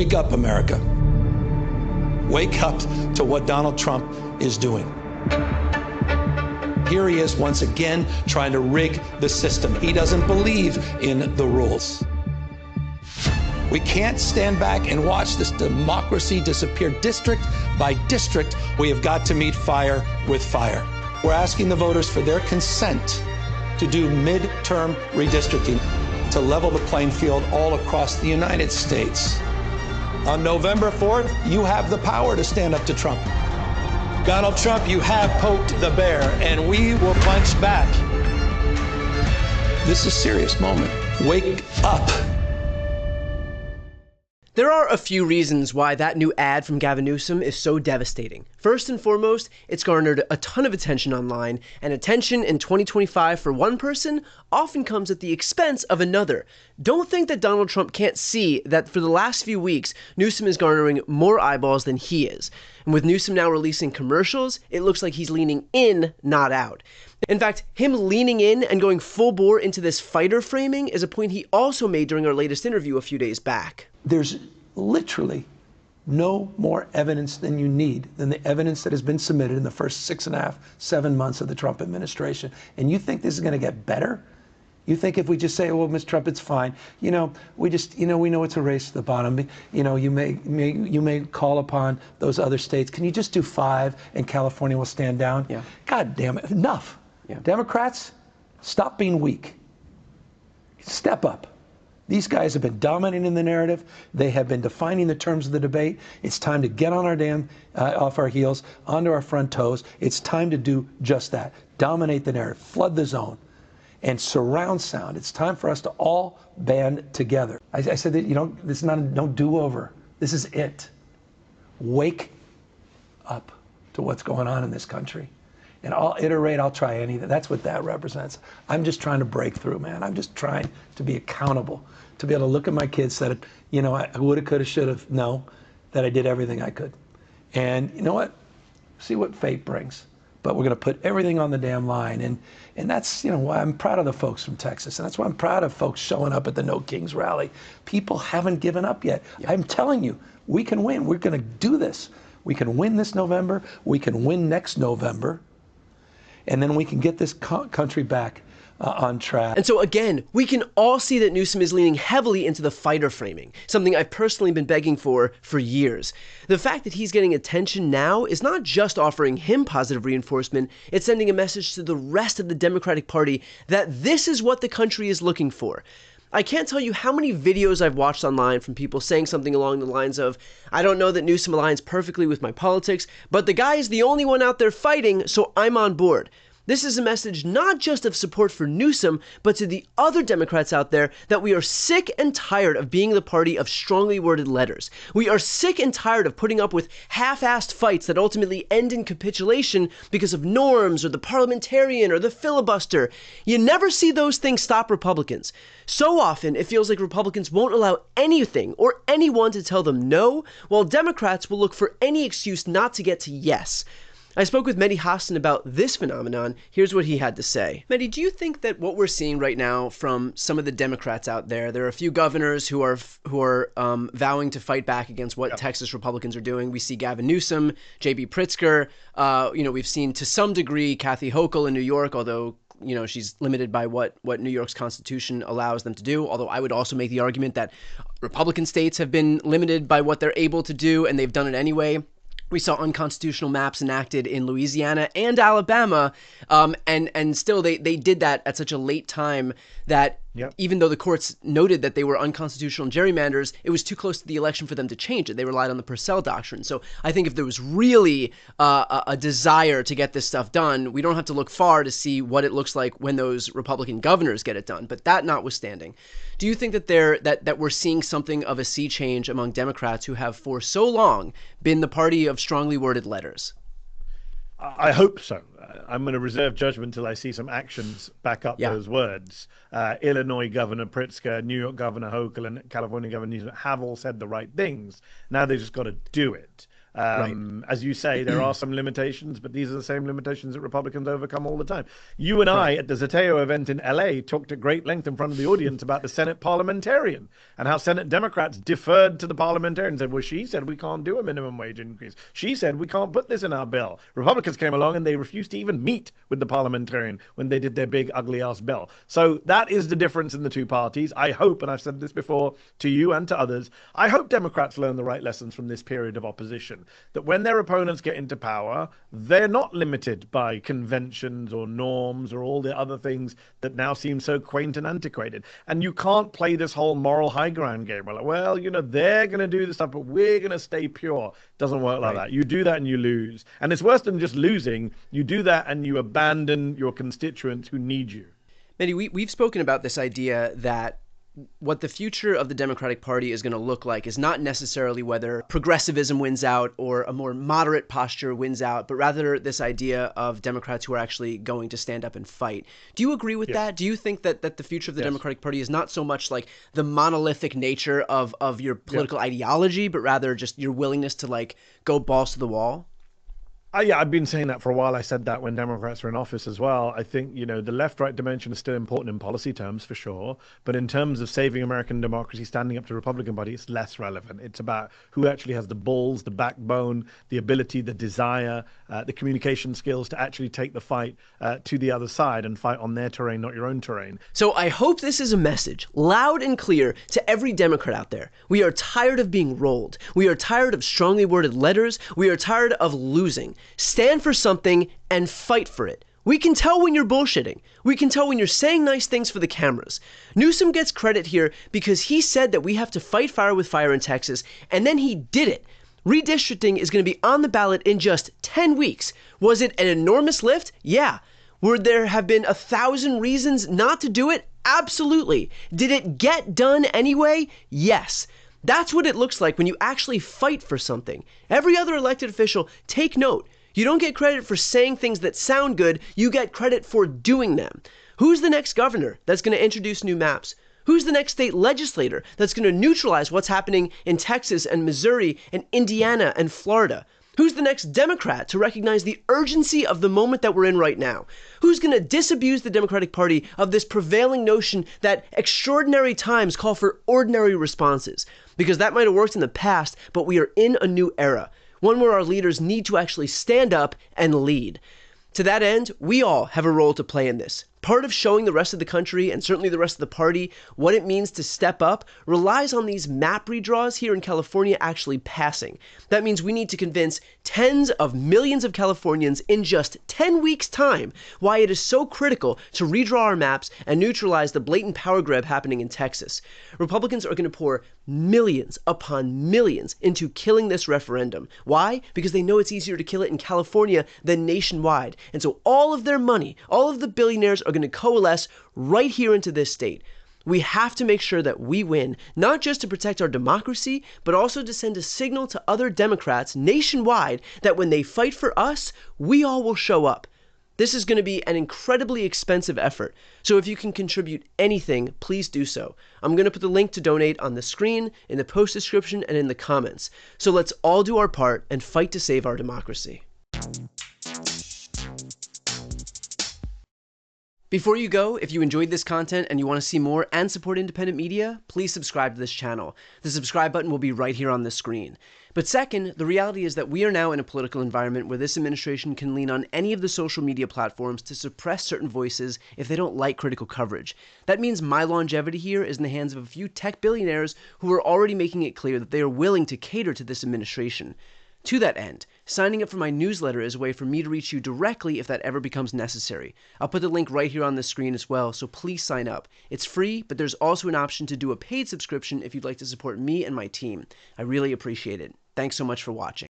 Wake up, America. Wake up to what Donald Trump is doing. Here he is once again trying to rig the system. He doesn't believe in the rules. We can't stand back and watch this democracy disappear district by district. We have got to meet fire with fire. We're asking the voters for their consent to do midterm redistricting to level the playing field all across the United States. On November 4th, you have the power to stand up to Trump. Donald Trump, you have poked the bear, and we will punch back. This is a serious moment. Wake up. There are a few reasons why that new ad from Gavin Newsom is so devastating. First and foremost, it's garnered a ton of attention online, and attention in 2025 for one person often comes at the expense of another. Don't think that Donald Trump can't see that for the last few weeks, Newsom is garnering more eyeballs than he is. And with Newsom now releasing commercials, it looks like he's leaning in, not out. In fact, him leaning in and going full bore into this fighter framing is a point he also made during our latest interview a few days back. There's literally no more evidence than you need than the evidence that has been submitted in the first 6.5, 7 months of the Trump administration. And you think this is going to get better? You think if we just say, well, Mr. Trump, it's fine. We know it's a race to the bottom. You may call upon those other states. Can you just do 5 and California will stand down? Yeah. God damn it, enough. Yeah. Democrats, stop being weak. Step up. These guys have been dominating the narrative. They have been defining the terms of the debate. It's time to get on our off our heels, onto our front toes. It's time to do just that. Dominate the narrative, flood the zone, and surround sound. It's time for us to all band together. I said that, this is not no do-over. This is it. Wake up to what's going on in this country. And I'll iterate, I'll try anything. That's what that represents. I'm just trying to break through, man. I'm just trying to be accountable, to be able to look at my kids that, I woulda, coulda, shoulda, know that I did everything I could. And you know what? See what fate brings. But we're going to put everything on the damn line. And that's, why I'm proud of the folks from Texas. And that's why I'm proud of folks showing up at the No Kings rally. People haven't given up yet. Yeah. I'm telling you, we can win. We're going to do this. We can win this November. We can win next November. And then we can get this country back on track. And so again, we can all see that Newsom is leaning heavily into the fighter framing, something I've personally been begging for years. The fact that he's getting attention now is not just offering him positive reinforcement, it's sending a message to the rest of the Democratic Party that this is what the country is looking for. I can't tell you how many videos I've watched online from people saying something along the lines of, I don't know that Newsom aligns perfectly with my politics, but the guy is the only one out there fighting, so I'm on board. This is a message not just of support for Newsom, but to the other Democrats out there that we are sick and tired of being the party of strongly worded letters. We are sick and tired of putting up with half-assed fights that ultimately end in capitulation because of norms or the parliamentarian or the filibuster. You never see those things stop Republicans. So often, it feels like Republicans won't allow anything or anyone to tell them no, while Democrats will look for any excuse not to get to yes. I spoke with Mehdi Hasan about this phenomenon. Here's what he had to say. Mehdi, do you think that what we're seeing right now from some of the Democrats out there are a few governors who are vowing to fight back against what Texas Republicans are doing? We see Gavin Newsom, J.B. Pritzker. We've seen to some degree Kathy Hochul in New York, although she's limited by what New York's Constitution allows them to do. Although I would also make the argument that Republican states have been limited by what they're able to do, and they've done it anyway. We saw unconstitutional maps enacted in Louisiana and Alabama, and still they did that at such a late time that even though the courts noted that they were unconstitutional gerrymanders, it was too close to the election for them to change it. They relied on the Purcell doctrine. So I think if there was really a desire to get this stuff done, we don't have to look far to see what it looks like when those Republican governors get it done. But that notwithstanding, do you think that that we're seeing something of a sea change among Democrats who have for so long been the party of strongly worded letters? I hope so. I'm going to reserve judgment until I see some actions back up those words. Illinois Governor Pritzker, New York Governor Hochul, and California Governor Newsom have all said the right things. Now they've just got to do it. Right. As you say, there are some limitations, but these are the same limitations that Republicans overcome all the time. You and I, at the Zateo event in LA, talked at great length in front of the audience about the Senate parliamentarian and how Senate Democrats deferred to the parliamentarian and said, well, she said we can't do a minimum wage increase. She said we can't put this in our bill. Republicans came along and they refused to even meet with the parliamentarian when they did their big ugly ass bill. So that is the difference in the two parties. I hope, and I've said this before to you and to others, I hope Democrats learn the right lessons from this period of opposition. That when their opponents get into power, they're not limited by conventions or norms or all the other things that now seem so quaint and antiquated. And you can't play this whole moral high ground game. Like, well, they're going to do this stuff, but we're going to stay pure. Doesn't work like that. You do that and you lose. And it's worse than just losing. You do that and you abandon your constituents who need you. Mehdi, we've spoken about this idea that what the future of the Democratic Party is going to look like is not necessarily whether progressivism wins out or a more moderate posture wins out, but rather this idea of Democrats who are actually going to stand up and fight. Do you agree with that? Do you think that the future of the Democratic Party is not so much like the monolithic nature of your political ideology, but rather just your willingness to go balls to the wall? I've been saying that for a while. I said that when Democrats were in office as well. I think, the left-right dimension is still important in policy terms, for sure. But in terms of saving American democracy, standing up to the Republican Party, it's less relevant. It's about who actually has the balls, the backbone, the ability, the desire, the communication skills to actually take the fight to the other side and fight on their terrain, not your own terrain. So I hope this is a message, loud and clear, to every Democrat out there. We are tired of being rolled. We are tired of strongly worded letters. We are tired of losing. Stand for something and fight for it. We can tell when you're bullshitting. We can tell when you're saying nice things for the cameras. Newsom gets credit here because he said that we have to fight fire with fire in Texas, and then he did it. Redistricting is going to be on the ballot in just 10 weeks. Was it an enormous lift? Yeah. Would there have been 1,000 reasons not to do it? Absolutely. Did it get done anyway? Yes. That's what it looks like when you actually fight for something. Every other elected official, take note. You don't get credit for saying things that sound good, you get credit for doing them. Who's the next governor that's going to introduce new maps? Who's the next state legislator that's going to neutralize what's happening in Texas and Missouri and Indiana and Florida? Who's the next Democrat to recognize the urgency of the moment that we're in right now? Who's going to disabuse the Democratic Party of this prevailing notion that extraordinary times call for ordinary responses? Because that might have worked in the past, but we are in a new era, one where our leaders need to actually stand up and lead. To that end, we all have a role to play in this. Part of showing the rest of the country, and certainly the rest of the party, what it means to step up relies on these map redraws here in California actually passing. That means we need to convince tens of millions of Californians in just 10 weeks' time why it is so critical to redraw our maps and neutralize the blatant power grab happening in Texas. Republicans are going to pour millions upon millions into killing this referendum. Why? Because they know it's easier to kill it in California than nationwide. And so all of their money, all of the billionaires are going to coalesce right here into this state. We have to make sure that we win, not just to protect our democracy, but also to send a signal to other Democrats nationwide that when they fight for us, we all will show up. This is going to be an incredibly expensive effort, so if you can contribute anything, please do so. I'm going to put the link to donate on the screen, in the post description, and in the comments. So let's all do our part and fight to save our democracy. Before you go, if you enjoyed this content and you want to see more and support independent media, please subscribe to this channel. The subscribe button will be right here on the screen. But second, the reality is that we are now in a political environment where this administration can lean on any of the social media platforms to suppress certain voices if they don't like critical coverage. That means my longevity here is in the hands of a few tech billionaires who are already making it clear that they are willing to cater to this administration. To that end, signing up for my newsletter is a way for me to reach you directly if that ever becomes necessary. I'll put the link right here on the screen as well, so please sign up. It's free, but there's also an option to do a paid subscription if you'd like to support me and my team. I really appreciate it. Thanks so much for watching.